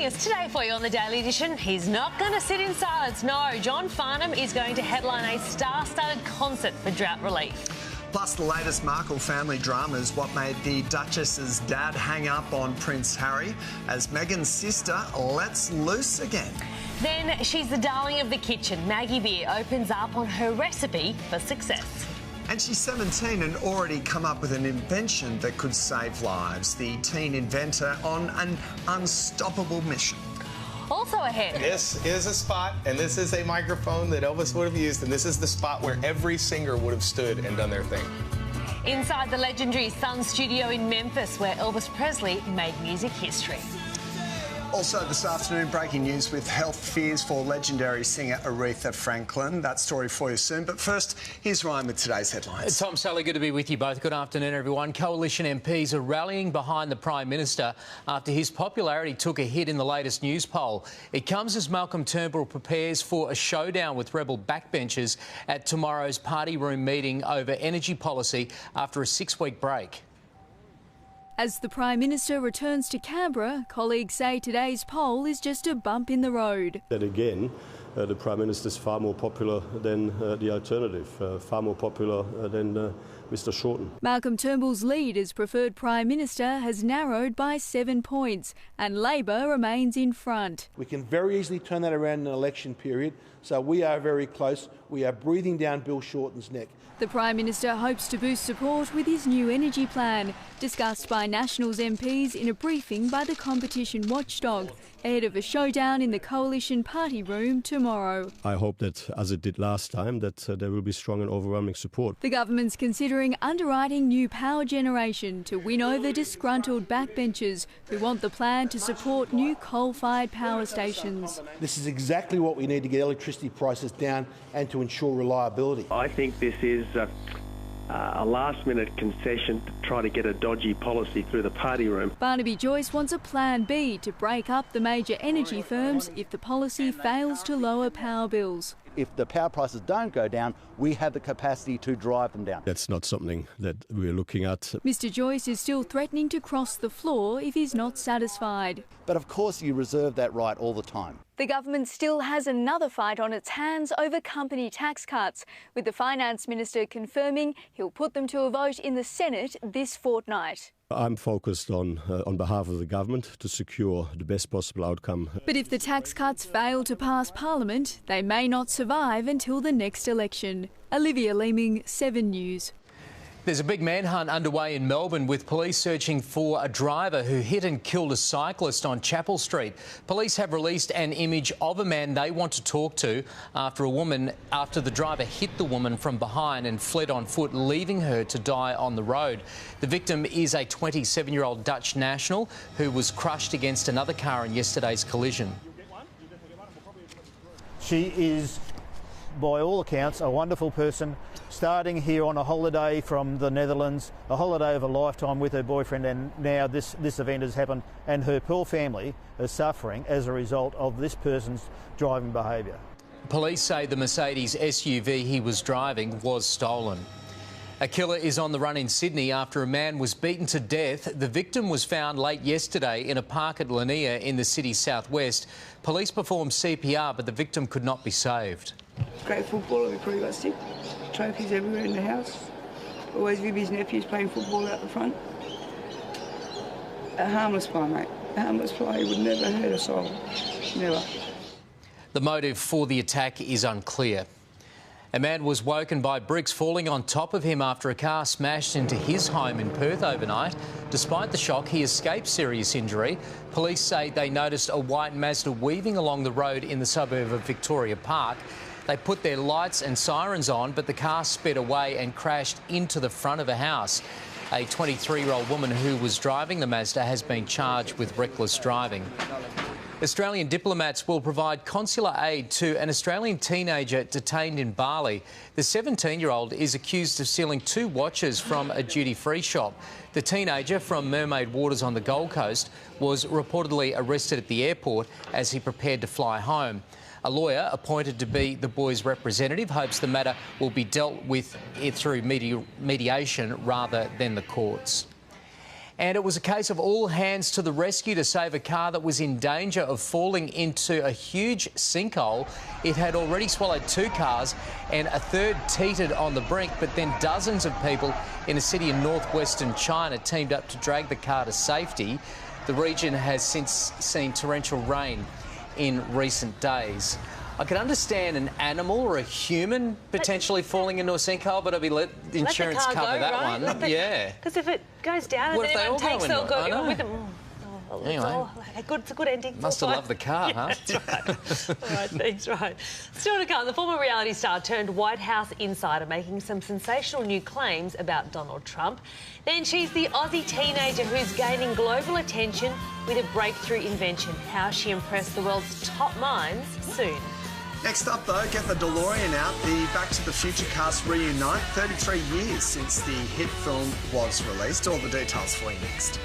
joining us today for you on the Daily Edition, he's not going to sit in silence. No, John Farnham is going to headline a star-studded concert for drought relief. Plus, the latest Markle family drama is what made the Duchess's dad hang up on Prince Harry as Meghan's sister lets loose again. Then she's the darling of the kitchen. Maggie Beer opens up on her recipe for success. And she's 17 and already come up with an invention that could save lives. The teen inventor on an unstoppable mission. Also ahead. This is a spot, and this is a microphone that Elvis would have used, and this is the spot where every singer would have stood and done their thing. Inside the legendary Sun Studio in Memphis, where Elvis Presley made music history. Also this afternoon, breaking news with health fears for legendary singer Aretha Franklin. That story for you soon. But first, here's Ryan with today's headlines. Tom, Sally, good to be with you both. Good afternoon, everyone. Coalition MPs are rallying behind the Prime Minister after his popularity took a hit in the latest news poll. It comes as Malcolm Turnbull prepares for a showdown with rebel backbenchers at tomorrow's party room meeting over energy policy after a 6-week break. As the Prime Minister returns to Canberra, colleagues say today's poll is just a bump in the road. That again, the Prime Minister is far more popular than the alternative, far more popular than Mr Shorten. Malcolm Turnbull's lead as preferred Prime Minister has narrowed by 7 points and Labor remains in front. We can very easily turn that around in an election period, so we are very close. We are breathing down Bill Shorten's neck. The Prime Minister hopes to boost support with his new energy plan, discussed by Nationals MPs in a briefing by the competition watchdog, ahead of a showdown in the Coalition party room tomorrow. I hope that, as it did last time, that there will be strong and overwhelming support. The government's considering underwriting new power generation to win over disgruntled backbenchers who want the plan to support new coal-fired power stations. This is exactly what we need to get electricity prices down and to ensure reliability. I think this is a last-minute concession to try to get a dodgy policy through the party room. Barnaby Joyce wants a plan B to break up the major energy firms if the policy fails to lower power bills. If the power prices don't go down, we have the capacity to drive them down. That's not something that we're looking at. Mr Joyce is still threatening to cross the floor if he's not satisfied. But of course you reserve that right all the time. The government still has another fight on its hands over company tax cuts, with the Finance Minister confirming he'll put them to a vote in the Senate this fortnight. I'm focused on behalf of the government to secure the best possible outcome. But if the tax cuts fail to pass Parliament, they may not survive until the next election. Olivia Leeming, 7 News. There's a big manhunt underway in Melbourne with police searching for a driver who hit and killed a cyclist on Chapel Street. Police have released an image of a man they want to talk to after the driver hit the woman from behind and fled on foot, leaving her to die on the road. The victim is a 27-year-old Dutch national who was crushed against another car in yesterday's collision. She is, by all accounts, a wonderful person, starting here on a holiday from the Netherlands, a holiday of a lifetime with her boyfriend, and now this event has happened and her poor family is suffering as a result of this person's driving behaviour. Police say the Mercedes SUV he was driving was stolen. A killer is on the run in Sydney after a man was beaten to death. The victim was found late yesterday in a park at Lanier in the city's southwest. Police performed CPR, but the victim could not be saved. Great footballer, we probably got sick. Trophies everywhere in the house. Always with his nephews playing football out the front. A harmless player, mate. A harmless player. He would never hurt a soul. Never. The motive for the attack is unclear. A man was woken by bricks falling on top of him after a car smashed into his home in Perth overnight. Despite the shock, he escaped serious injury. Police say they noticed a white Mazda weaving along the road in the suburb of Victoria Park. They put their lights and sirens on, but the car sped away and crashed into the front of a house. A 23-year-old woman who was driving the Mazda has been charged with reckless driving. Australian diplomats will provide consular aid to an Australian teenager detained in Bali. The 17-year-old is accused of stealing 2 watches from a duty-free shop. The teenager from Mermaid Waters on the Gold Coast was reportedly arrested at the airport as he prepared to fly home. A lawyer appointed to be the boy's representative hopes the matter will be dealt with through mediation rather than the courts. And it was a case of all hands to the rescue to save a car that was in danger of falling into a huge sinkhole. It had already swallowed 2 cars and a third teetered on the brink, but then dozens of people in a city in northwestern China teamed up to drag the car to safety. The region has since seen torrential rain in recent days. I could understand an animal or a human potentially falling into a sinkhole, but I'd be let the insurance cover that one. Yeah. Because if it goes down What and if then they all everyone takes go into it? I it know. with them. Anyway. It's a good ending. Must have loved the car, huh? That's right. All right, thanks, right. Still to come, the former reality star turned White House insider making some sensational new claims about Donald Trump. Then she's the Aussie teenager who's gaining global attention with a breakthrough invention. How she impressed the world's top minds soon. Next up, though, get the DeLorean out. The Back to the Future cast reunite 33 years since the hit film was released. All the details for you next.